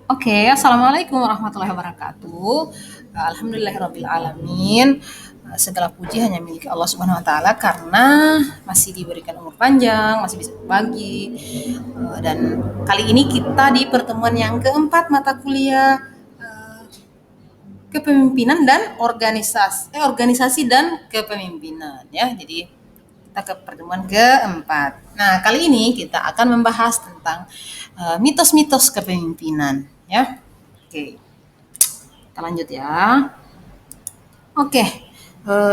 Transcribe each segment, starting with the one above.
Oke, assalamualaikum warahmatullahi wabarakatuh. Alhamdulillahirabbil alamin. Segala puji hanya milik Allah Subhanahu wa taala karena masih diberikan umur panjang, masih bisa berbagi. Dan kali ini kita di pertemuan yang keempat mata kuliah kepemimpinan dan organisasi dan kepemimpinan ya. Jadi kita ke pertemuan keempat. Nah, kali ini kita akan membahas tentang mitos-mitos kepemimpinan ya. Oke. Kita lanjut ya. Oke,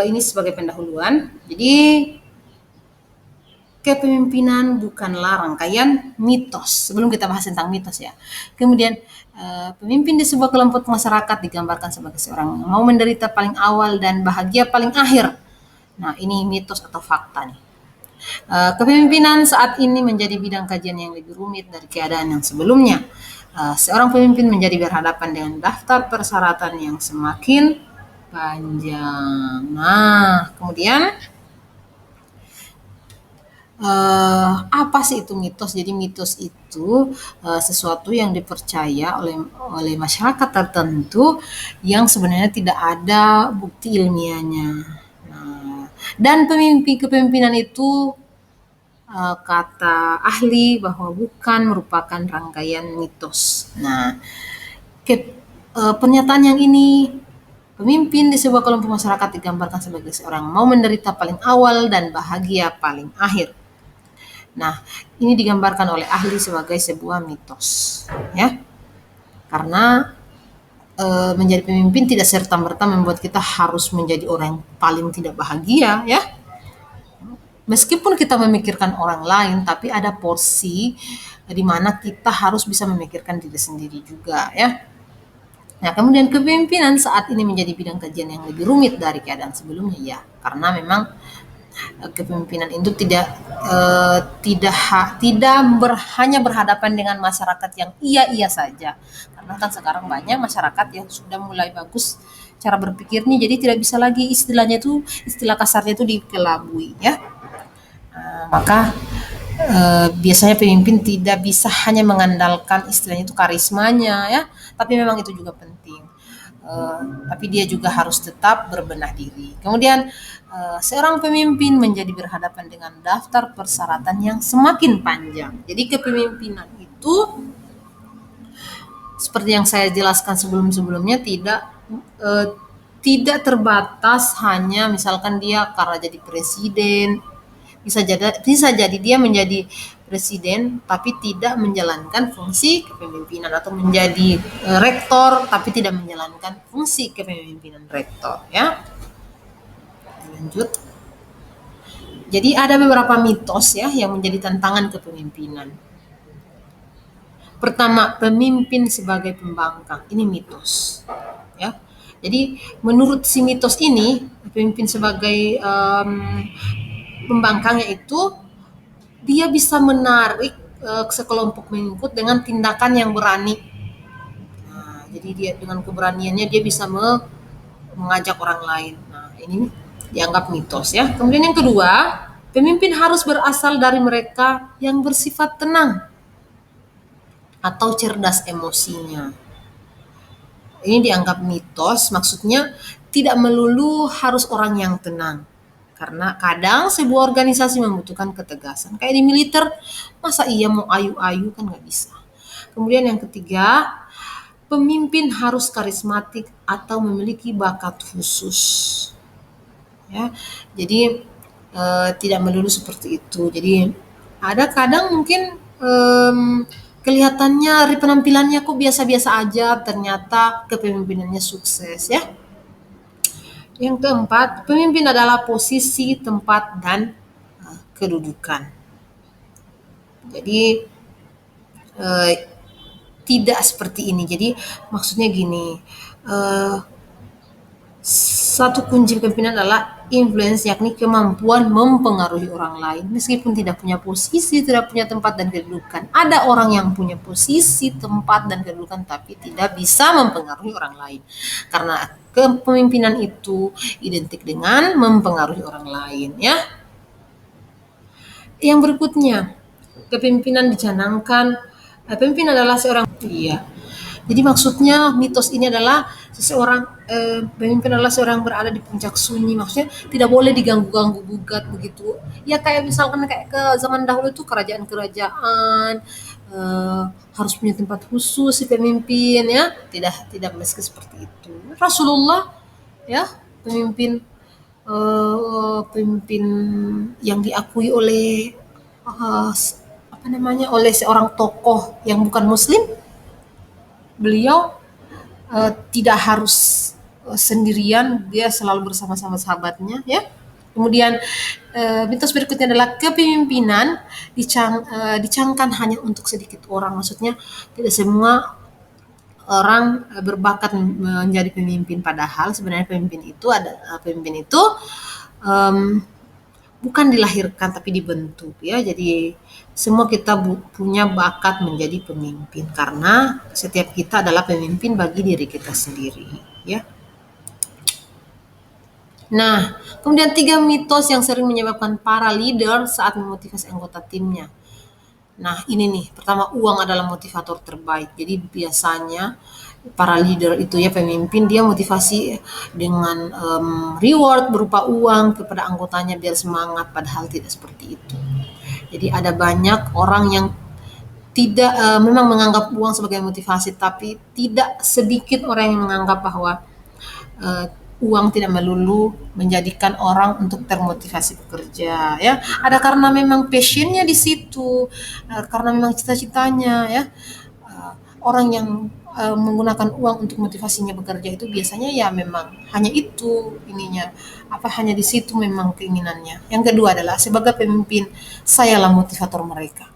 ini sebagai pendahuluan. Jadi kepemimpinan bukanlah rangkaian mitos. Sebelum kita bahas tentang mitos ya. Kemudian pemimpin di sebuah kelompok masyarakat digambarkan sebagai seorang yang mau menderita paling awal dan bahagia paling akhir. Nah, ini mitos atau fakta nih. Kepemimpinan saat ini menjadi bidang kajian yang lebih rumit dari keadaan yang sebelumnya. Seorang pemimpin menjadi berhadapan dengan daftar persyaratan yang semakin panjang. Nah, kemudian apa sih itu mitos? Jadi mitos itu sesuatu yang dipercaya oleh masyarakat tertentu yang sebenarnya tidak ada bukti ilmiahnya. Nah, dan kepemimpinan itu kata ahli bahwa bukan merupakan rangkaian mitos. Nah, pernyataan yang ini pemimpin di sebuah kelompok masyarakat digambarkan sebagai seorang mau menderita paling awal dan bahagia paling akhir. Nah, ini digambarkan oleh ahli sebagai sebuah mitos, ya. Karena menjadi pemimpin tidak serta-merta membuat kita harus menjadi orang yang paling tidak bahagia, ya. Meskipun kita memikirkan orang lain, tapi ada porsi di mana kita harus bisa memikirkan diri sendiri juga, ya. Nah, kemudian kepemimpinan saat ini menjadi bidang kajian yang lebih rumit dari keadaan sebelumnya, ya. Karena memang kepemimpinan itu tidak hanya berhadapan dengan masyarakat yang iya saja, karena kan sekarang banyak masyarakat yang sudah mulai bagus cara berpikirnya, jadi tidak bisa lagi istilah kasarnya itu dikelabui ya. Maka biasanya pemimpin tidak bisa hanya mengandalkan istilahnya itu karismanya ya, tapi memang itu juga penting. Tapi dia juga harus tetap berbenah diri. Kemudian seorang pemimpin menjadi berhadapan dengan daftar persyaratan yang semakin panjang. Jadi kepemimpinan itu seperti yang saya jelaskan sebelum-sebelumnya eh, tidak terbatas hanya misalkan dia karena jadi presiden, bisa jadi dia menjadi presiden tapi tidak menjalankan fungsi kepemimpinan, atau menjadi rektor tapi tidak menjalankan fungsi kepemimpinan rektor ya. Lanjut. Jadi ada beberapa mitos ya yang menjadi tantangan kepemimpinan. Pertama, pemimpin sebagai pembangkang. Ini mitos. Ya. Jadi menurut si mitos ini, pemimpin sebagai pembangkangnya itu dia bisa menarik sekelompok mengikut dengan tindakan yang berani. Nah, jadi dia dengan keberaniannya dia bisa mengajak orang lain. Nah, ini dianggap mitos ya. Kemudian yang kedua, pemimpin harus berasal dari mereka yang bersifat tenang atau cerdas emosinya. Ini dianggap mitos, maksudnya tidak melulu harus orang yang tenang. Karena kadang sebuah organisasi membutuhkan ketegasan. Kayak di militer, masa iya mau ayu-ayu, kan nggak bisa. Kemudian yang ketiga, pemimpin harus karismatik atau memiliki bakat khusus. Ya, jadi tidak melulu seperti itu. Jadi ada kadang mungkin kelihatannya dari penampilannya kok biasa-biasa aja, ternyata kepemimpinannya sukses ya. Yang keempat, pemimpin adalah posisi, tempat, dan kedudukan. Jadi eh, tidak seperti ini. Jadi maksudnya gini, eh, satu kunci kepemimpinan adalah influence, yakni kemampuan mempengaruhi orang lain meskipun tidak punya posisi, tidak punya tempat dan kedudukan. Ada orang yang punya posisi, tempat, dan kedudukan tapi tidak bisa mempengaruhi orang lain. Karena kepemimpinan itu identik dengan mempengaruhi orang lain ya. Yang berikutnya, kepemimpinan dicanangkan. Pemimpin adalah seorang, iya. Jadi maksudnya mitos ini adalah seseorang pemimpin adalah seorang yang berada di puncak sunyi. Maksudnya tidak boleh diganggu-ganggu gugat begitu. Ya kayak misalkan kayak ke zaman dahulu itu kerajaan-kerajaan harus punya tempat khusus si pemimpin ya. Tidak tidak meski seperti itu. Rasulullah ya pemimpin pemimpin yang diakui oleh uh, apa namanya oleh seorang tokoh yang bukan muslim, beliau tidak harus sendirian, dia selalu bersama-sama sahabatnya ya. Kemudian mitos berikutnya adalah kepemimpinan dicangkan hanya untuk sedikit orang. Maksudnya tidak semua orang berbakat menjadi pemimpin, padahal sebenarnya pemimpin itu um, bukan dilahirkan tapi dibentuk ya. Jadi semua kita punya bakat menjadi pemimpin karena setiap kita adalah pemimpin bagi diri kita sendiri ya. Nah, kemudian 3 mitos yang sering menyebabkan para leader saat memotivasi anggota timnya. Nah, ini nih, pertama uang adalah motivator terbaik. Jadi biasanya para leader itu ya pemimpin dia motivasi dengan reward berupa uang kepada anggotanya biar semangat, padahal tidak seperti itu. Jadi ada banyak orang yang tidak memang menganggap uang sebagai motivasi, tapi tidak sedikit orang yang menganggap bahwa eh, uang tidak melulu menjadikan orang untuk termotivasi bekerja ya. Ada karena memang passionnya di situ, karena memang cita-citanya ya. Orang yang menggunakan uang untuk motivasinya bekerja itu biasanya ya memang hanya itu ininya, apa hanya di situ memang keinginannya. Yang kedua adalah sebagai pemimpin sayalah motivator mereka.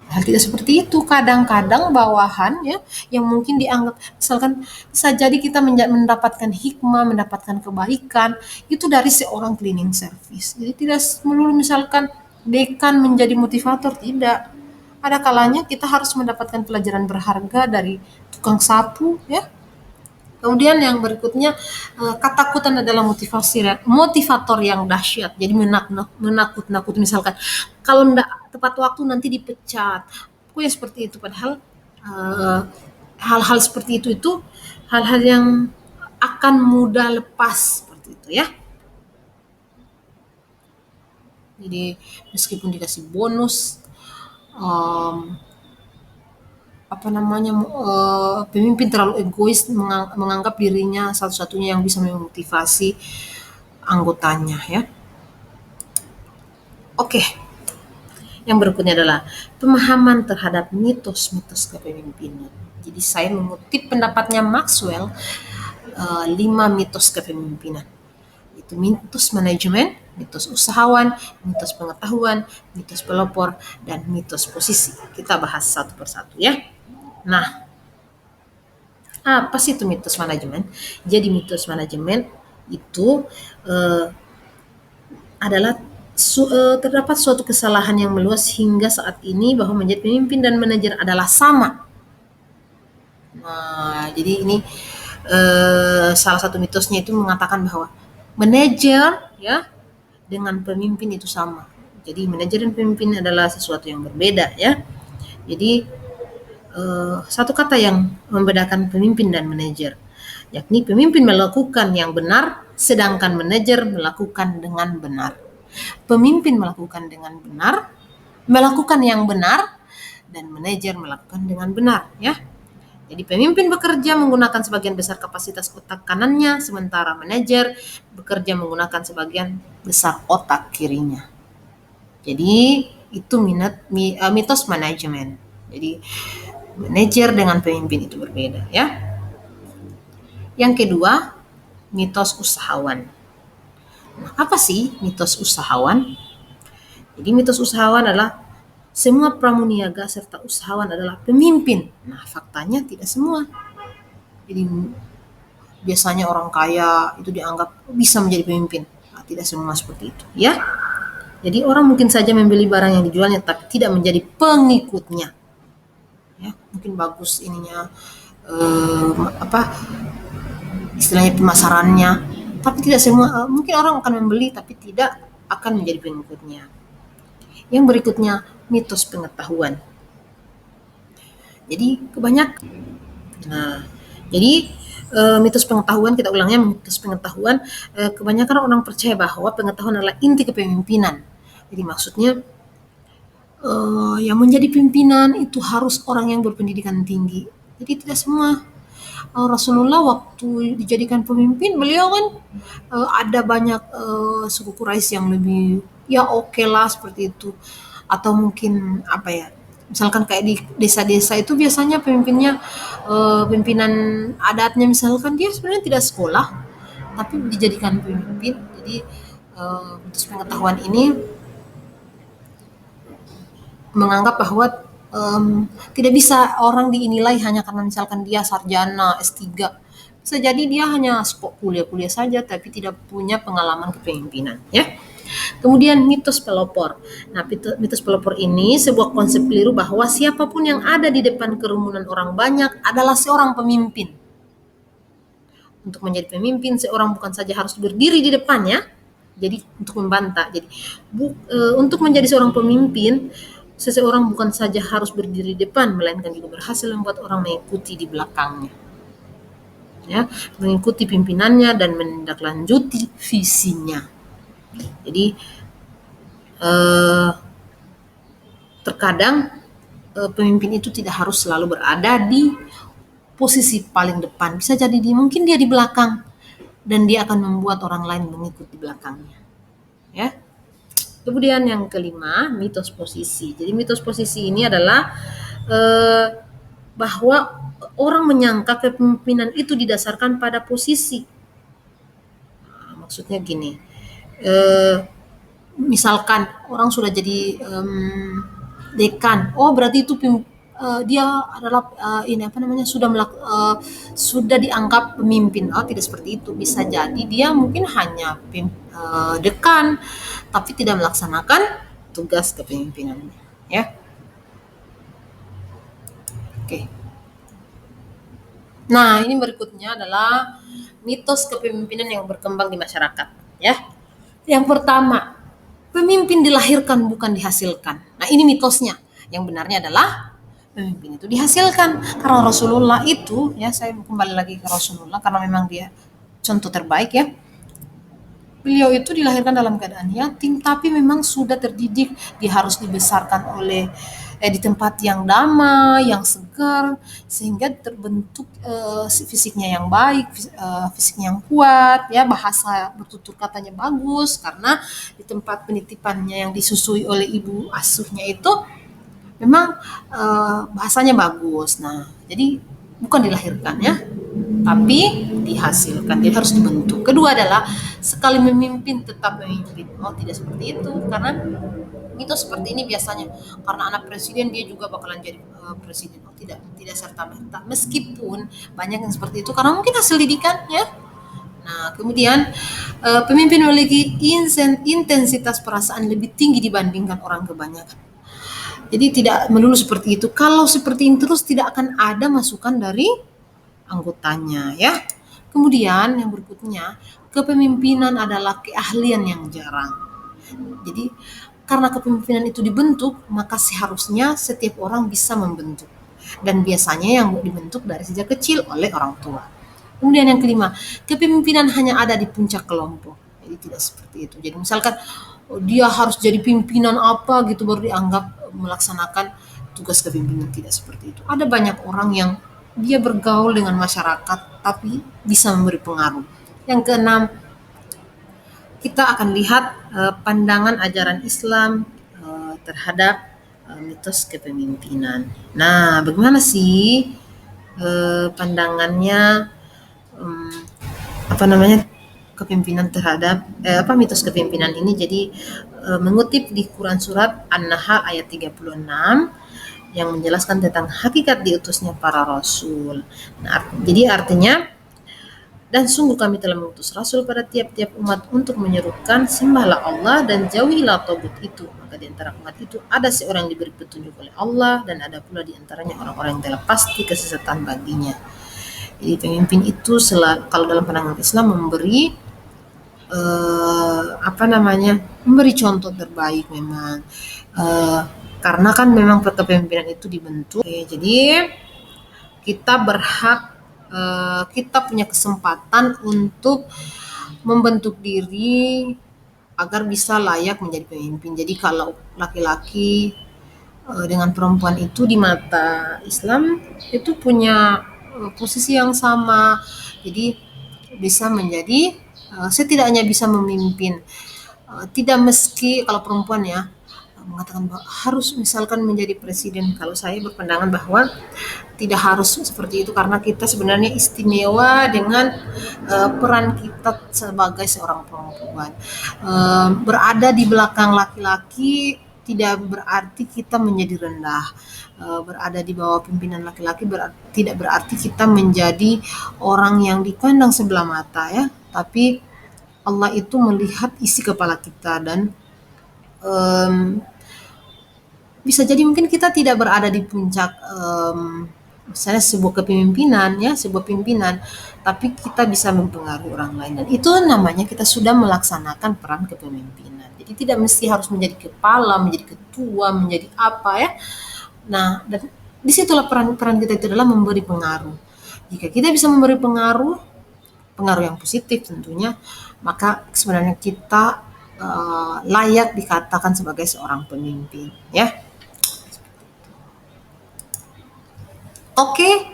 Hal tidak seperti itu, kadang-kadang bawahan ya yang mungkin dianggap misalkan bisa jadi kita mendapatkan hikmah, mendapatkan kebaikan itu dari seorang cleaning service. Jadi tidak melulu misalkan dekan menjadi motivator, tidak. Ada kalanya kita harus mendapatkan pelajaran berharga dari tukang sapu ya. Kemudian yang berikutnya ketakutan adalah motivator yang dahsyat. Jadi menakut-nakut misalkan kalau enggak tepat waktu nanti dipecat. Pokoknya seperti itu padahal eh, hal-hal seperti itu hal-hal yang akan mudah lepas seperti itu ya. Jadi meskipun dikasih bonus em, apa namanya pemimpin terlalu egois menganggap dirinya satu-satunya yang bisa memotivasi anggotanya ya. Oke, yang berikutnya adalah pemahaman terhadap mitos-mitos kepemimpinan. Jadi saya mengutip pendapatnya Maxwell 5 mitos kepemimpinan. Itu mitos manajemen, mitos usahawan, mitos pengetahuan, mitos pelopor, dan mitos posisi. Kita bahas satu persatu ya. Nah, apa sih itu mitos manajemen? Jadi mitos manajemen itu eh, adalah terdapat suatu kesalahan yang meluas hingga saat ini bahwa menjadi pemimpin dan manajer adalah sama. Nah, jadi ini salah satu mitosnya itu mengatakan bahwa manajer ya dengan pemimpin itu sama. Jadi manajer dan pemimpin adalah sesuatu yang berbeda ya. Jadi satu kata yang membedakan pemimpin dan manajer, yakni pemimpin melakukan yang benar, sedangkan manajer melakukan dengan benar. Pemimpin melakukan dengan benar, melakukan yang benar, dan manajer melakukan dengan benar, ya. Jadi pemimpin bekerja menggunakan sebagian besar kapasitas otak kanannya, sementara manajer bekerja menggunakan sebagian besar otak kirinya. Jadi itu mitos manajemen. Jadi manajer dengan pemimpin itu berbeda ya. Yang kedua, mitos usahawan. Nah, apa sih mitos usahawan? Jadi mitos usahawan adalah semua pramuniaga serta usahawan adalah pemimpin. Nah, faktanya tidak semua. Jadi biasanya orang kaya itu dianggap bisa menjadi pemimpin. Nah, tidak semua seperti itu, ya. Jadi orang mungkin saja membeli barang yang dijualnya tapi tidak menjadi pengikutnya. Ya, mungkin bagus ininya apa istilahnya pemasarannya, tapi tidak semua mungkin orang akan membeli tapi tidak akan menjadi pengikutnya. Yang berikutnya mitos pengetahuan. Jadi Nah, jadi mitos pengetahuan, kita ulangnya, mitos pengetahuan, kebanyakan orang percaya bahwa pengetahuan adalah inti kepemimpinan. Jadi maksudnya yang menjadi pimpinan itu harus orang yang berpendidikan tinggi. Jadi tidak semua. Rasulullah waktu dijadikan pemimpin, beliau kan ada banyak suku Quraisy yang lebih ya oke lah seperti itu. Atau mungkin apa ya? Misalkan kayak di desa-desa itu biasanya pemimpinnya pimpinan adatnya, misalkan dia sebenarnya tidak sekolah tapi dijadikan pemimpin. Jadi mitos pengetahuan ini menganggap bahwa tidak bisa orang dinilai hanya karena misalkan dia sarjana S3. Bisa jadi dia hanya kuliah-kuliah saja tapi tidak punya pengalaman kepemimpinan, ya. Kemudian mitos pelopor. Nah, mitos pelopor ini sebuah konsep keliru bahwa siapapun yang ada di depan kerumunan orang banyak adalah seorang pemimpin. Untuk menjadi pemimpin, seorang bukan saja harus berdiri di depannya, jadi untuk membantah. Jadi untuk menjadi seorang pemimpin, seseorang bukan saja harus berdiri di depan, melainkan juga berhasil membuat orang mengikuti di belakangnya. Ya, mengikuti pimpinannya dan menindaklanjuti visinya. Jadi terkadang pemimpin itu tidak harus selalu berada di posisi paling depan. Bisa jadi mungkin dia di belakang dan dia akan membuat orang lain mengikuti di belakangnya. Ya. Kemudian yang kelima, mitos posisi. Jadi mitos posisi ini adalah bahwa orang menyangka kepemimpinan itu didasarkan pada posisi. Nah, maksudnya gini, misalkan orang sudah jadi dekan, oh berarti itu dia adalah sudah dianggap pemimpin. Oh, tidak seperti itu. Bisa jadi dia mungkin hanya dekan tapi tidak melaksanakan tugas kepemimpinannya, ya. Oke. Nah, ini berikutnya adalah mitos kepemimpinan yang berkembang di masyarakat, ya. Yang pertama, pemimpin dilahirkan bukan dihasilkan. Nah, ini mitosnya. Yang benarnya adalah pemimpin itu dihasilkan. Karena Rasulullah itu, ya, saya kembali lagi ke Rasulullah karena memang dia contoh terbaik, ya. Beliau itu dilahirkan dalam keadaan yatim, tapi memang sudah terdidik. Dia harus dibesarkan oleh di tempat yang damai, yang segar, sehingga terbentuk fisiknya yang baik, fisiknya yang kuat, ya, bahasa bertutur katanya bagus karena di tempat penitipannya yang disusui oleh ibu asuhnya itu memang bahasanya bagus. Nah, jadi bukan dilahirkan, ya, tapi dihasilkan. Dia harus dibentuk. Kedua adalah sekali memimpin tetap memimpin. Oh, tidak seperti itu, karena mitos seperti ini biasanya karena anak presiden dia juga bakalan jadi presiden. Oh, tidak serta merta. Meskipun banyak yang seperti itu karena mungkin hasil didikannya. Nah, kemudian pemimpin memiliki intensitas perasaan lebih tinggi dibandingkan orang kebanyakan. Jadi tidak melulu seperti itu. Kalau seperti ini terus tidak akan ada masukan dari anggotanya, ya. Kemudian yang berikutnya, kepemimpinan adalah keahlian yang jarang. Jadi karena kepemimpinan itu dibentuk, maka seharusnya setiap orang bisa membentuk. Dan biasanya yang dibentuk dari sejak kecil oleh orang tua. Kemudian yang kelima, kepemimpinan hanya ada di puncak kelompok. Jadi tidak seperti itu. Jadi misalkan dia harus jadi pimpinan apa gitu baru dianggap melaksanakan tugas kepemimpinan, tidak seperti itu. Ada banyak orang yang dia bergaul dengan masyarakat tapi bisa memberi pengaruh. Yang keenam, kita akan lihat pandangan ajaran Islam terhadap mitos kepemimpinan. Nah, bagaimana sih pandangannya kepemimpinan terhadap mitos kepemimpinan ini? Jadi mengutip di Quran surat An-Nahl ayat 36 yang menjelaskan tentang hakikat diutusnya para rasul. Nah, jadi artinya, dan sungguh kami telah mengutus rasul pada tiap-tiap umat untuk menyerukan sembahlah Allah dan jauhilah tagut itu. Maka di antara umat itu ada seorang yang diberi petunjuk oleh Allah dan ada pula di antaranya orang-orang yang telah pasti kesesatan baginya. Jadi pemimpin itu kalau dalam pandangan Islam memberi memberi contoh terbaik memang. Karena kan memang kepemimpinan itu dibentuk. Oke, jadi kita berhak, kita punya kesempatan untuk membentuk diri agar bisa layak menjadi pemimpin. Jadi kalau laki-laki dengan perempuan itu di mata Islam itu punya posisi yang sama. Jadi bisa menjadi setidaknya bisa memimpin. Tidak meski kalau perempuan ya mengatakan bahwa harus misalkan menjadi presiden. Kalau saya berpandangan bahwa tidak harus seperti itu karena kita sebenarnya istimewa dengan peran kita sebagai seorang perempuan. Berada di belakang laki-laki tidak berarti kita menjadi rendah. Berada di bawah pimpinan laki-laki tidak berarti kita menjadi orang yang dipandang sebelah mata ya. Tapi Allah itu melihat isi kepala kita dan um, bisa jadi mungkin kita tidak berada di puncak misalnya sebuah kepemimpinan ya, sebuah pimpinan, tapi kita bisa mempengaruhi orang lain dan itu namanya kita sudah melaksanakan peran kepemimpinan. Jadi tidak mesti harus menjadi kepala, menjadi ketua, menjadi apa ya. Nah, dan disitulah peran kita itu adalah memberi pengaruh. Jika kita bisa memberi pengaruh, pengaruh yang positif tentunya, maka sebenarnya kita layak dikatakan sebagai seorang pemimpin ya. Oke,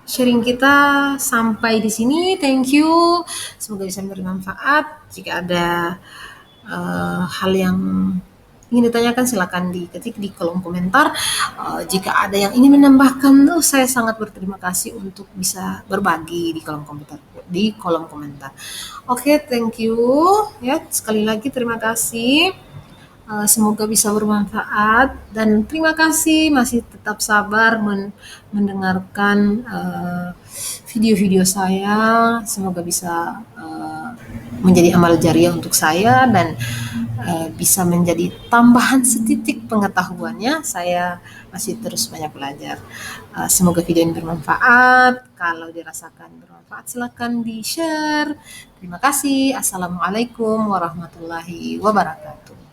sharing kita sampai di sini. Thank you. Semoga bisa bermanfaat. Jika ada hal yang ingin ditanyakan silakan diketik di kolom komentar. Jika ada yang ingin menambahkan, saya sangat berterima kasih untuk bisa berbagi di kolom komentar. Oke, thank you. Ya, sekali lagi terima kasih. Semoga bisa bermanfaat dan terima kasih masih tetap sabar mendengarkan video-video saya. Semoga bisa menjadi amal jariah untuk saya dan bisa menjadi tambahan setitik pengetahuannya. Saya masih terus banyak belajar. Semoga video ini bermanfaat. Kalau dirasakan bermanfaat silakan di-share. Terima kasih. Assalamualaikum warahmatullahi wabarakatuh.